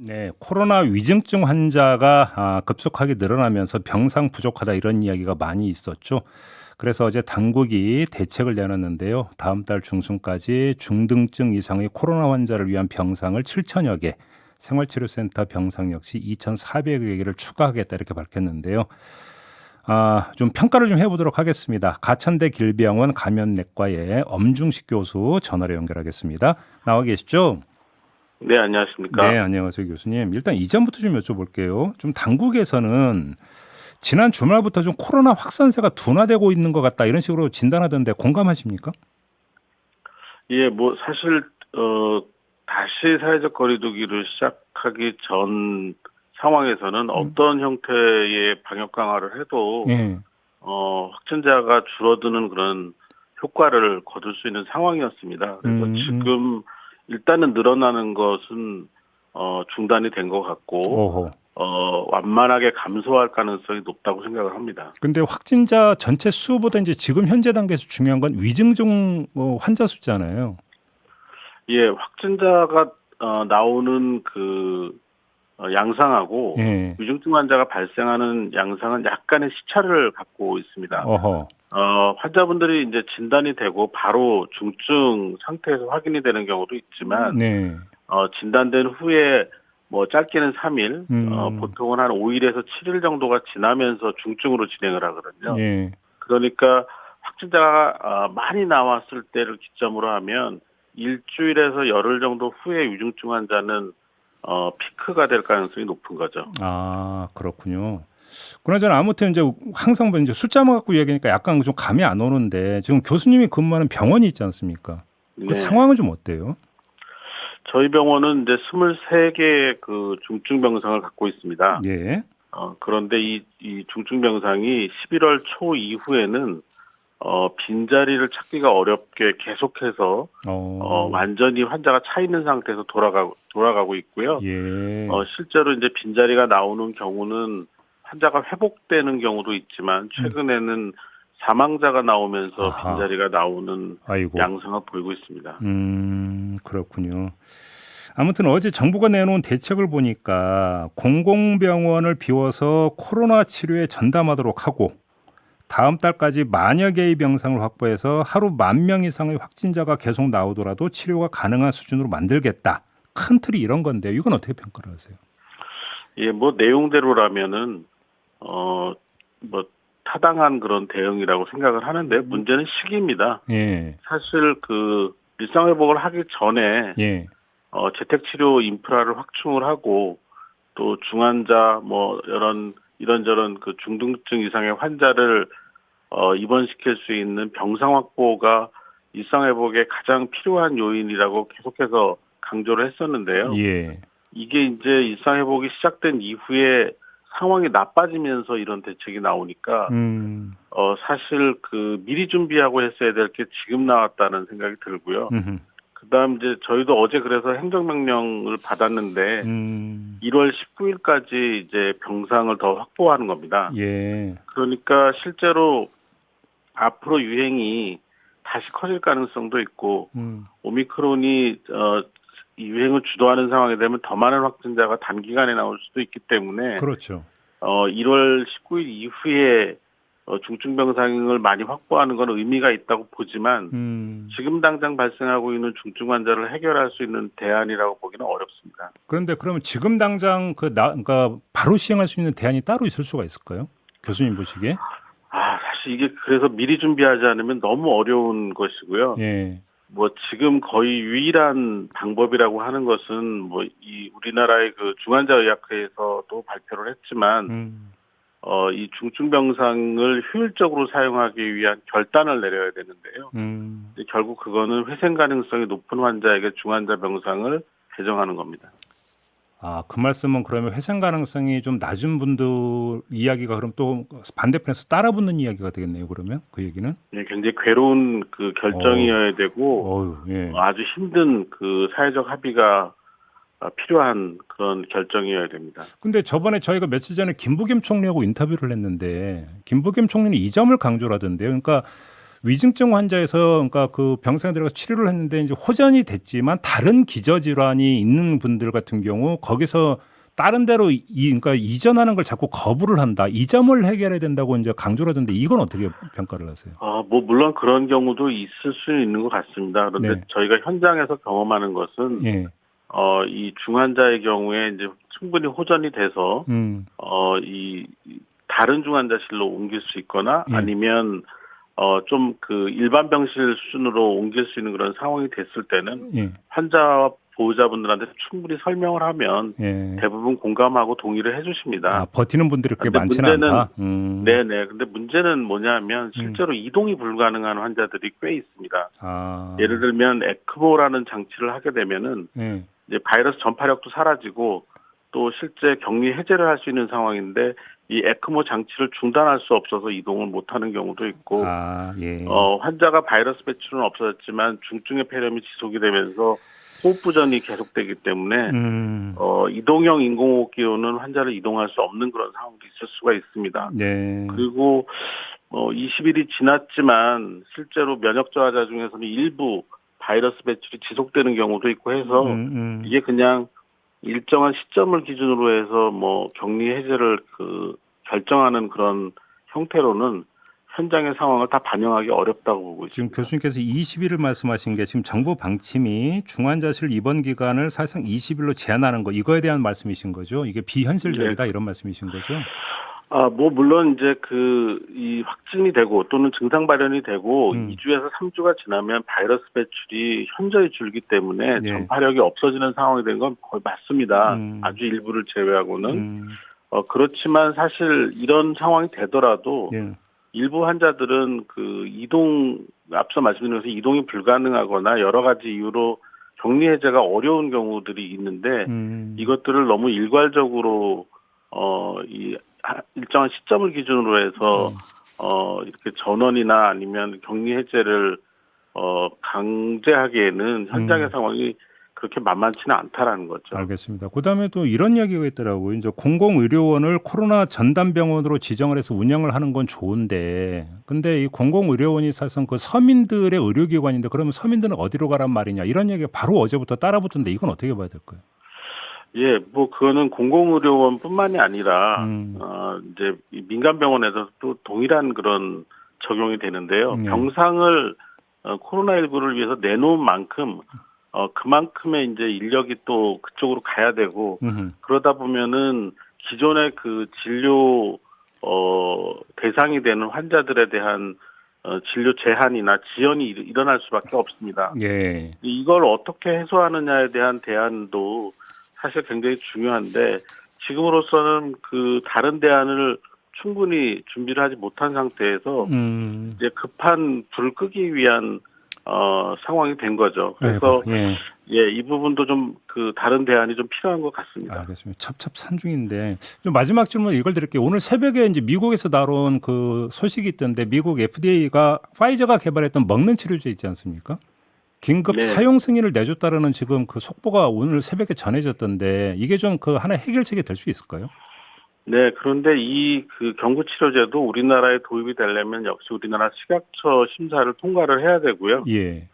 네, 코로나 위중증 환자가 급속하게 늘어나면서 병상 부족하다 이런 이야기가 많이 있었죠. 그래서 어제 당국이 대책을 내놨는데요. 다음 달 중순까지 중등증 이상의 코로나 환자를 위한 병상을 7천여 개, 생활치료센터 병상 역시 2,400여 개를 추가하겠다 이렇게 밝혔는데요. 좀 평가를 좀 해보도록 하겠습니다. 가천대 길병원 감염내과의 엄중식 교수 전화로 연결하겠습니다. 나와 계시죠? 네, 네, 안녕하십니까. 안녕하세요, 교수님. 일단 이전부터 좀 여쭤볼게요. 좀 당국에서는 지난 주말부터 좀 코로나 확산세가 둔화되고 있는 것 같다 이런 식으로 진단하던데 공감하십니까? 예, 뭐, 사실, 다시 사회적 거리두기를 시작하기 전 상황에서는 어떤 형태의 방역 강화를 해도, 예. 확진자가 줄어드는 그런 효과를 거둘 수 있는 상황이었습니다. 그래서 음, 음. 지금 일단은 늘어나는 것은, 중단이 된 것 같고, 오호. 완만하게 감소할 가능성이 높다고 생각을 합니다. 근데 확진자 전체 수보다 이제 지금 현재 단계에서 중요한 건 위중증 환자 수잖아요. 예, 확진자가, 나오는 양상하고 예. 위중증 환자가 발생하는 양상은 약간의 시차를 갖고 있습니다. 어허. 환자분들이 이제 진단이 되고 바로 중증 상태에서 확인이 되는 경우도 있지만, 네. 진단된 후에 뭐 짧게는 3일, 음. 보통은 한 5일에서 7일 정도가 지나면서 중증으로 진행을 하거든요. 예. 그러니까 확진자가 많이 나왔을 때를 기점으로 하면 일주일에서 열흘 정도 후에 위중증 환자는 피크가 될 가능성이 높은 거죠. 그렇군요. 그나저나 아무튼 이제 항상 뭐 이제 숫자만 갖고 이야기하니까 약간 좀 감이 안 오는데 지금 교수님이 근무하는 병원이 있지 않습니까? 그 네. 상황은 좀 어때요? 저희 병원은 이제 23개의 그 중증 병상을 갖고 있습니다. 예. 그런데 이 중증 병상이 11월 초 이후에는 빈자리를 찾기가 어렵게 계속해서 어. 완전히 환자가 차 있는 상태에서 돌아가고 있고요. 예. 실제로 이제 빈자리가 나오는 경우는 환자가 회복되는 경우도 있지만 음. 최근에는 사망자가 나오면서 아하. 빈자리가 나오는 아이고. 양상을 보이고 있습니다. 그렇군요. 아무튼 어제 정부가 내놓은 대책을 보니까 공공병원을 비워서 코로나 치료에 전담하도록 하고 다음 달까지 만여 개의 병상을 확보해서 하루 10,000명 이상의 확진자가 계속 나오더라도 치료가 가능한 수준으로 만들겠다. 큰 틀이 이런 건데 이건 어떻게 평가를 하세요? 예, 뭐 내용대로라면은 뭐 타당한 그런 대응이라고 생각을 하는데 문제는 시기입니다. 예. 사실 그 일상 회복을 하기 전에 예. 재택 치료 인프라를 확충을 하고 또 중환자 뭐 이런저런 그 중등증 이상의 환자를 입원시킬 수 있는 병상 확보가 일상 회복에 가장 필요한 요인이라고 계속해서 강조를 했었는데요. 예. 이게 이제 일상 회복이 시작된 이후에 상황이 나빠지면서 이런 대책이 나오니까 음. 사실 그 미리 준비하고 했어야 될 게 지금 나왔다는 생각이 들고요. 음흠. 그다음 이제 저희도 어제 그래서 행정명령을 받았는데 음. 1월 19일까지 이제 병상을 더 확보하는 겁니다. 예. 그러니까 실제로 앞으로 유행이 다시 커질 가능성도 있고 음. 오미크론이 이 유행을 주도하는 상황이 되면 더 많은 확진자가 단기간에 나올 수도 있기 때문에 그렇죠. 1월 19일 이후에 중증 병상을 많이 확보하는 건 의미가 있다고 보지만 음. 지금 당장 발생하고 있는 중증 환자를 해결할 수 있는 대안이라고 보기는 어렵습니다. 그런데 그러면 지금 당장 그러니까 바로 시행할 수 있는 대안이 따로 있을 수가 있을까요? 교수님 보시기에? 사실 이게 그래서 미리 준비하지 않으면 너무 어려운 것이고요. 예. 뭐 지금 거의 유일한 방법이라고 하는 것은 뭐 이 우리나라의 그 중환자의학회에서도 발표를 했지만 음. 이 중증 병상을 효율적으로 사용하기 위한 결단을 내려야 되는데요. 음. 근데 결국 그거는 회생 가능성이 높은 환자에게 중환자 병상을 배정하는 겁니다. 그 말씀은 그러면 회생 가능성이 좀 낮은 분들 이야기가 그럼 또 반대편에서 따라붙는 이야기가 되겠네요. 그러면 그 얘기는? 예, 굉장히 괴로운 그 어우, 결정이어야 되고 예. 아주 힘든 그 사회적 합의가 필요한 그런 결정이어야 됩니다. 근데 저번에 저희가 며칠 전에 김부겸 총리하고 인터뷰를 했는데 김부겸 총리는 이 점을 강조를 하던데요. 그러니까 위중증 환자에서 그러니까 그 병상에 들어가 치료를 했는데 이제 호전이 됐지만 다른 기저질환이 있는 분들 같은 경우 거기서 다른 데로 그러니까 이전하는 걸 자꾸 거부를 한다. 이 점을 해결해야 된다고 이제 강조를 하던데 이건 어떻게 평가를 하세요? 뭐 물론 그런 경우도 있을 수 있는 것 같습니다. 그런데 네. 저희가 현장에서 경험하는 것은 예. 이 중환자의 경우에 이제 충분히 호전이 돼서 이 다른 중환자실로 옮길 수 있거나 예. 아니면 좀 그 일반 병실 수준으로 옮길 수 있는 그런 상황이 됐을 때는 예. 환자와 보호자분들한테 충분히 설명을 하면 예. 대부분 공감하고 동의를 해주십니다. 버티는 분들이 그렇게 근데 많지는 문제는 않다. 네네. 근데 문제는 뭐냐면 실제로 이동이 불가능한 환자들이 꽤 있습니다. 예를 들면 에크모라는 장치를 하게 되면은 예. 이제 바이러스 전파력도 사라지고 또 실제 격리 해제를 할 수 있는 상황인데 이 에크모 장치를 중단할 수 없어서 이동을 못하는 경우도 있고 예. 환자가 바이러스 배출은 없어졌지만 중증의 폐렴이 지속이 되면서 호흡 부전이 계속되기 때문에 이동형 인공호흡기로는 환자를 이동할 수 없는 그런 상황도 있을 수가 있습니다. 네. 그리고 20일이 지났지만 실제로 면역 저하자 중에서는 일부 바이러스 배출이 지속되는 경우도 있고 해서 이게 그냥 일정한 시점을 기준으로 해서 뭐 격리 해제를 결정하는 그런 형태로는 현장의 상황을 다 반영하기 어렵다고 보고 지금 있습니다. 교수님께서 20일을 말씀하신 게 지금 정부 방침이 중환자실 입원 기간을 사실상 20일로 제한하는 거 이거에 대한 말씀이신 거죠? 이게 비현실적이다 이런 말씀이신 거죠? 뭐 물론 이제 이 확진이 되고 또는 증상 발현이 되고 2주에서 3주가 지나면 바이러스 배출이 현저히 줄기 때문에 전파력이 없어지는 상황이 된 건 거의 맞습니다. 아주 일부를 제외하고는. 그렇지만 사실 이런 상황이 되더라도 일부 환자들은 앞서 말씀드린 것처럼 이동이 불가능하거나 여러 가지 이유로 격리 해제가 어려운 경우들이 있는데 이것들을 너무 일괄적으로 이 일정한 시점을 기준으로 해서 이렇게 전원이나 아니면 격리 해제를 강제하기에는 현장의 상황이 그렇게 만만치는 않다라는 거죠. 알겠습니다. 그다음에 또 이런 이야기가 있더라고요. 이제 공공의료원을 코로나 전담병원으로 지정을 해서 운영을 하는 건 좋은데, 근데 이 공공의료원이 사실상 그 서민들의 의료기관인데 그러면 서민들은 어디로 가란 말이냐 이런 얘기가 바로 어제부터 따라붙던데 이건 어떻게 봐야 될까요? 예, 뭐 그거는 공공의료원뿐만이 아니라 이제 민간병원에서 또 동일한 그런 적용이 되는데요. 병상을 코로나19를 위해서 내놓은 만큼 그만큼의 이제 인력이 또 그쪽으로 가야 되고 그러다 보면은 기존의 진료 대상이 되는 환자들에 대한 진료 제한이나 지연이 일어날 수밖에 없습니다. 예. 이걸 어떻게 해소하느냐에 대한 대안도 사실 굉장히 중요한데 지금으로서는 다른 대안을 충분히 준비를 하지 못한 상태에서 이제 급한 불을 끄기 위한 상황이 된 거죠. 그래서 이 부분도 좀 다른 대안이 좀 필요한 것 같습니다. 알겠습니다. 첩첩산중인데 좀 마지막 질문 이걸 드릴게요. 오늘 새벽에 이제 미국에서 나온 그 소식이 있던데 미국 FDA가 파이저가 개발했던 먹는 치료제 있지 않습니까? 긴급 사용 승인을 내줬다라는 지금 그 속보가 오늘 새벽에 전해졌던데 이게 좀 하나의 해결책이 될 수 있을까요? 네, 그런데 이 경구 치료제도 우리나라에 도입이 되려면 역시 우리나라 식약처 심사를 통과를 해야 되고요. 예.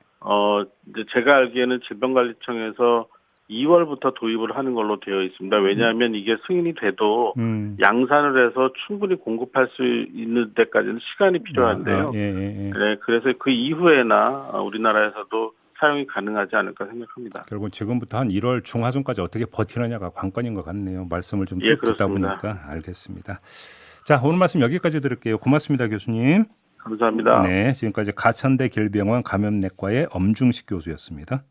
이제 제가 알기에는 질병관리청에서 2월부터 도입을 하는 걸로 되어 있습니다. 왜냐하면 이게 승인이 돼도 양산을 해서 충분히 공급할 수 있는 데까지는 시간이 필요한데요. 네, 그래서 그 이후에나 우리나라에서도 사용이 가능하지 않을까 생각합니다. 결국 지금부터 한 1월 중하순까지 어떻게 버티느냐가 관건인 것 같네요. 말씀을 좀 쭉 듣다 보니까 알겠습니다. 자, 오늘 말씀 여기까지 들을게요. 고맙습니다, 교수님. 감사합니다. 네, 지금까지 가천대 길병원 감염내과의 엄중식 교수였습니다.